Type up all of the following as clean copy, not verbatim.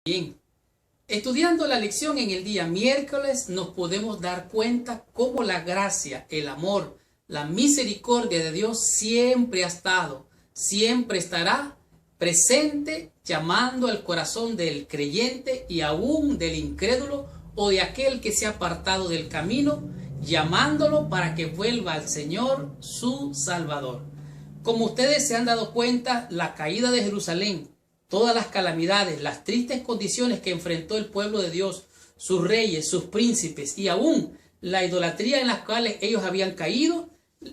Bien, estudiando la lección en el día miércoles nos podemos dar cuenta cómo la gracia, el amor, la misericordia de Dios siempre ha estado, siempre estará presente, llamando al corazón del creyente y aún del incrédulo o de aquel que se ha apartado del camino, llamándolo para que vuelva al Señor su Salvador. Como ustedes se han dado cuenta, la caída de Jerusalén, todas las calamidades, las tristes condiciones que enfrentó el pueblo de Dios, sus reyes, sus príncipes y aún la idolatría en las cuales ellos habían caído,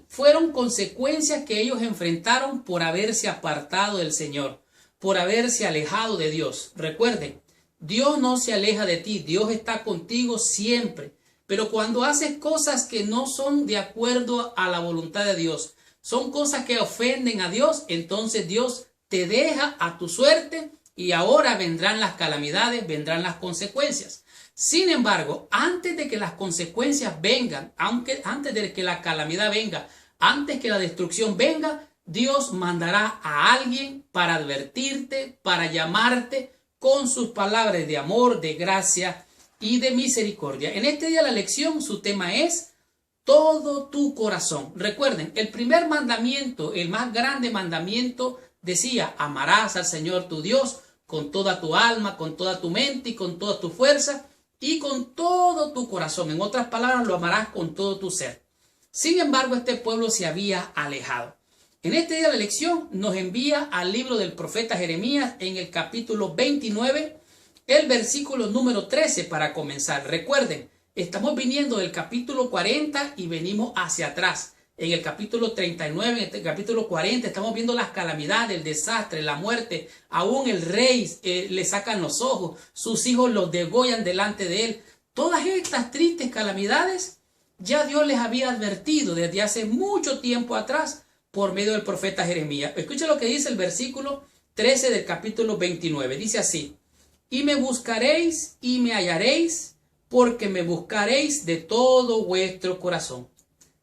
fueron consecuencias que ellos enfrentaron por haberse apartado del Señor, por haberse alejado de Dios. Recuerden, Dios no se aleja de ti, Dios está contigo siempre, pero cuando haces cosas que no son de acuerdo a la voluntad de Dios, son cosas que ofenden a Dios, entonces Dios te deja a tu suerte y ahora vendrán las calamidades, vendrán las consecuencias. Sin embargo, antes de que las consecuencias vengan, antes de que la calamidad venga, antes que la destrucción venga, Dios mandará a alguien para advertirte, para llamarte con sus palabras de amor, de gracia y de misericordia. En este día la lección, su tema es todo tu corazón. Recuerden, el primer mandamiento, el más grande mandamiento, decía: amarás al Señor tu Dios con toda tu alma, con toda tu mente y con toda tu fuerza y con todo tu corazón. En otras palabras, lo amarás con todo tu ser. Sin embargo, este pueblo se había alejado. En este día de la lección nos envía al libro del profeta Jeremías en el capítulo 29, el versículo número 13 para comenzar. Recuerden, estamos viniendo del capítulo 40 y venimos hacia atrás. En el capítulo 39, en el capítulo 40, estamos viendo las calamidades, el desastre, la muerte. Aún el rey le sacan los ojos, sus hijos los degollan delante de él. Todas estas tristes calamidades ya Dios les había advertido desde hace mucho tiempo atrás por medio del profeta Jeremías. Escucha lo que dice el versículo 13 del capítulo 29. Dice así: y me buscaréis y me hallaréis, porque me buscaréis de todo vuestro corazón.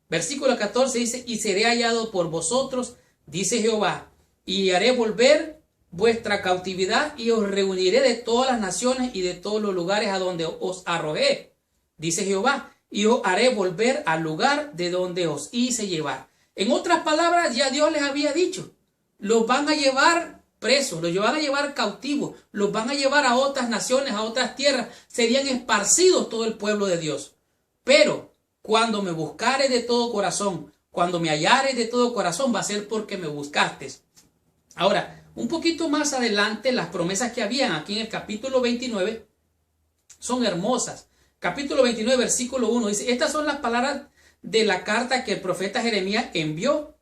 Versículo 14 dice: y seré hallado por vosotros, dice Jehová, y haré volver vuestra cautividad y os reuniré de todas las naciones y de todos los lugares a donde os arrojé, dice Jehová, y os haré volver al lugar de donde os hice llevar. En otras palabras, ya Dios les había dicho, los van a llevar presos, los van a llevar cautivos, los van a llevar a otras naciones, a otras tierras, serían esparcidos todo el pueblo de Dios. Pero cuando me buscares de todo corazón, cuando me hallares de todo corazón, va a ser porque me buscaste. Ahora, un poquito más adelante, las promesas que habían aquí en el capítulo 29 son hermosas. Capítulo 29, versículo 1 dice: estas son las palabras de la carta que el profeta Jeremías envió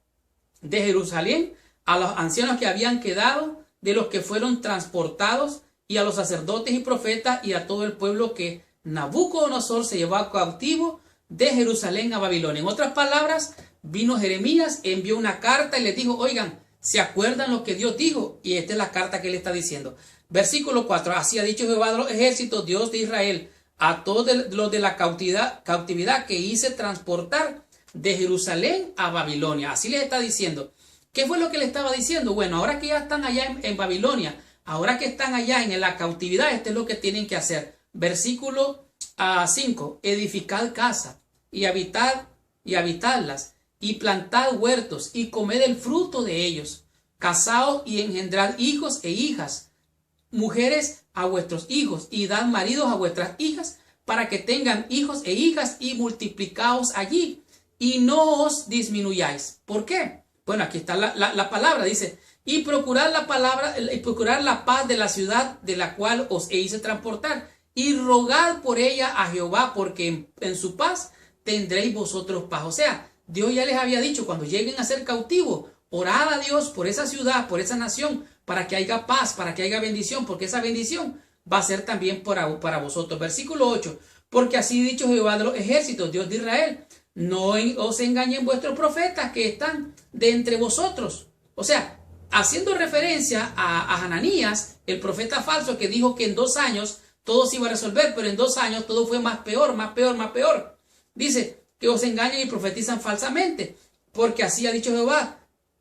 de Jerusalén a los ancianos que habían quedado, de los que fueron transportados, y a los sacerdotes y profetas, y a todo el pueblo que Nabucodonosor se llevó cautivo de Jerusalén a Babilonia. En otras palabras, vino Jeremías, envió una carta y les dijo: oigan, ¿se acuerdan lo que Dios dijo? Y esta es la carta que él está diciendo. Versículo 4, así ha dicho Jehová de los ejércitos, Dios de Israel, a todos los de la cautividad que hice transportar de Jerusalén a Babilonia. Así les está diciendo. ¿Qué fue lo que le estaba diciendo? Bueno, ahora que ya están allá en Babilonia, ahora que están allá en la cautividad, esto es lo que tienen que hacer. Versículo 5, edificad casa y habitadlas, y plantad huertos y comed el fruto de ellos. Casaos y engendrad hijos e hijas, mujeres a vuestros hijos, y dad maridos a vuestras hijas, para que tengan hijos e hijas, y multiplicaos allí, y no os disminuyáis. ¿Por qué? Bueno, aquí está la palabra, dice: y procurad la paz de la ciudad de la cual os hice transportar, y rogad por ella a Jehová, porque en su paz tendréis vosotros paz. O sea, Dios ya les había dicho, cuando lleguen a ser cautivos, orad a Dios por esa ciudad, por esa nación, para que haya paz, para que haya bendición, porque esa bendición va a ser también para vosotros. Versículo 8, porque así ha dicho Jehová de los ejércitos, Dios de Israel, no os engañen vuestros profetas que están de entre vosotros. O sea, haciendo referencia a Hananías, el profeta falso, que dijo que en 2 años todo se iba a resolver, pero en 2 años todo fue más peor, más peor, más peor. Dice que os engañan y profetizan falsamente, porque así ha dicho Jehová: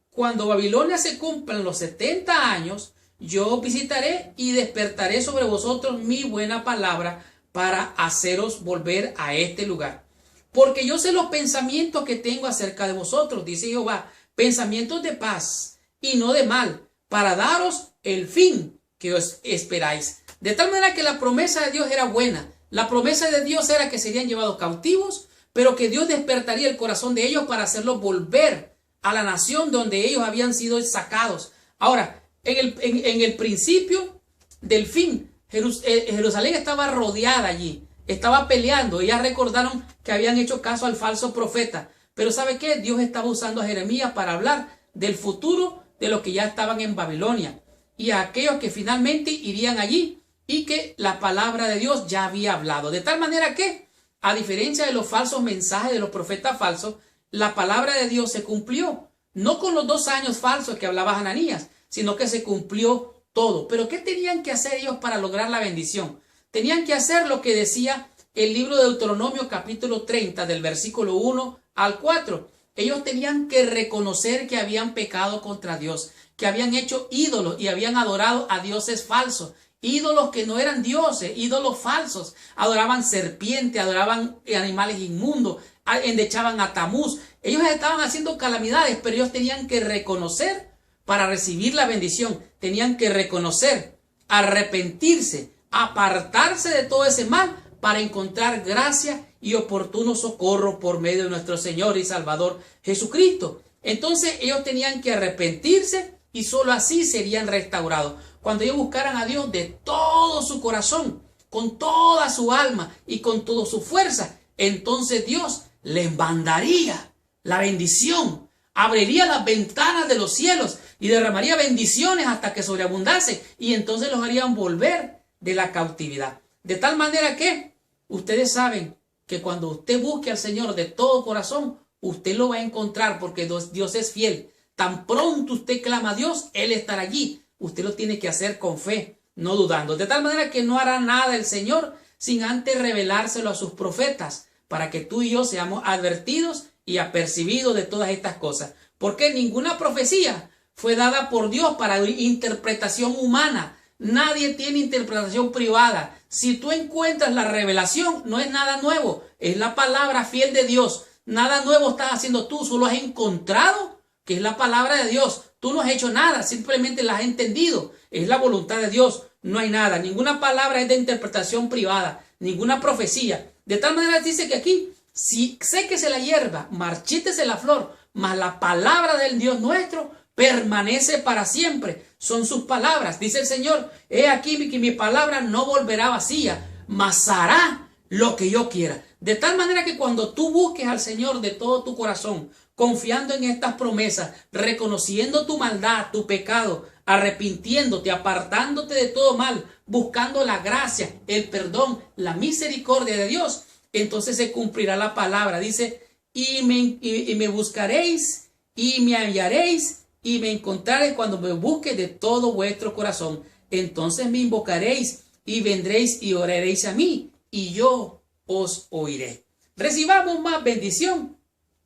cuando Babilonia se cumplan los 70 años, yo visitaré y despertaré sobre vosotros mi buena palabra para haceros volver a este lugar. Porque yo sé los pensamientos que tengo acerca de vosotros, dice Jehová, pensamientos de paz y no de mal, para daros el fin que os esperáis. De tal manera que la promesa de Dios era buena. La promesa de Dios era que serían llevados cautivos, pero que Dios despertaría el corazón de ellos para hacerlos volver a la nación donde ellos habían sido sacados. Ahora, en el principio del fin, Jerusalén estaba rodeada allí, estaba peleando. Ellas recordaron que habían hecho caso al falso profeta. Pero ¿sabe qué? Dios estaba usando a Jeremías para hablar del futuro de los que ya estaban en Babilonia y a aquellos que finalmente irían allí y que la palabra de Dios ya había hablado. De tal manera que, a diferencia de los falsos mensajes de los profetas falsos, la palabra de Dios se cumplió. No con los 2 años falsos que hablaba Ananías, sino que se cumplió todo. Pero ¿qué tenían que hacer ellos para lograr la bendición? Tenían que hacer lo que decía el libro de Deuteronomio capítulo 30 del versículo 1 al 4. Ellos tenían que reconocer que habían pecado contra Dios, que habían hecho ídolos y habían adorado a dioses falsos. Ídolos que no eran dioses, ídolos falsos. Adoraban serpientes, adoraban animales inmundos, endechaban a Tamuz. Ellos estaban haciendo calamidades, pero ellos tenían que reconocer para recibir la bendición. Tenían que reconocer, arrepentirse, apartarse de todo ese mal para encontrar gracia y oportuno socorro por medio de nuestro Señor y Salvador Jesucristo. Entonces ellos tenían que arrepentirse y solo así serían restaurados. Cuando ellos buscaran a Dios de todo su corazón, con toda su alma y con toda su fuerza, entonces Dios les mandaría la bendición, abriría las ventanas de los cielos y derramaría bendiciones hasta que sobreabundase, y entonces los harían volver de la cautividad. De tal manera que ustedes saben que cuando usted busque al Señor de todo corazón, usted lo va a encontrar, porque Dios es fiel. Tan pronto usted clama a Dios, Él estará allí. Usted lo tiene que hacer con fe, no dudando. De tal manera que no hará nada el Señor sin antes revelárselo a sus profetas, para que tú y yo seamos advertidos y apercibidos de todas estas cosas. Porque ninguna profecía fue dada por Dios para interpretación humana. Nadie tiene interpretación privada. Si tú encuentras la revelación, no es nada nuevo. Es la palabra fiel de Dios. Nada nuevo estás haciendo tú, solo has encontrado que es la palabra de Dios. Tú no has hecho nada, simplemente la has entendido. Es la voluntad de Dios, no hay nada. Ninguna palabra es de interpretación privada, ninguna profecía. De tal manera dice que aquí, si séquese la hierba, marchítese la flor, mas la palabra del Dios nuestro permanece para siempre. Son sus palabras. Dice el Señor, he aquí que mi palabra no volverá vacía, mas hará lo que yo quiera. De tal manera que cuando tú busques al Señor de todo tu corazón, confiando en estas promesas, reconociendo tu maldad, tu pecado, arrepintiéndote, apartándote de todo mal, buscando la gracia, el perdón, la misericordia de Dios, entonces se cumplirá la palabra. Dice, y me buscaréis y me hallaréis y me encontraréis cuando me busque de todo vuestro corazón. Entonces me invocaréis y vendréis y oraréis a mí y yo os oiré. Recibamos más bendición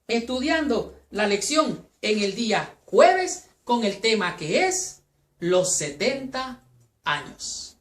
estudiando la lección en el día jueves con el tema que es los 70 años.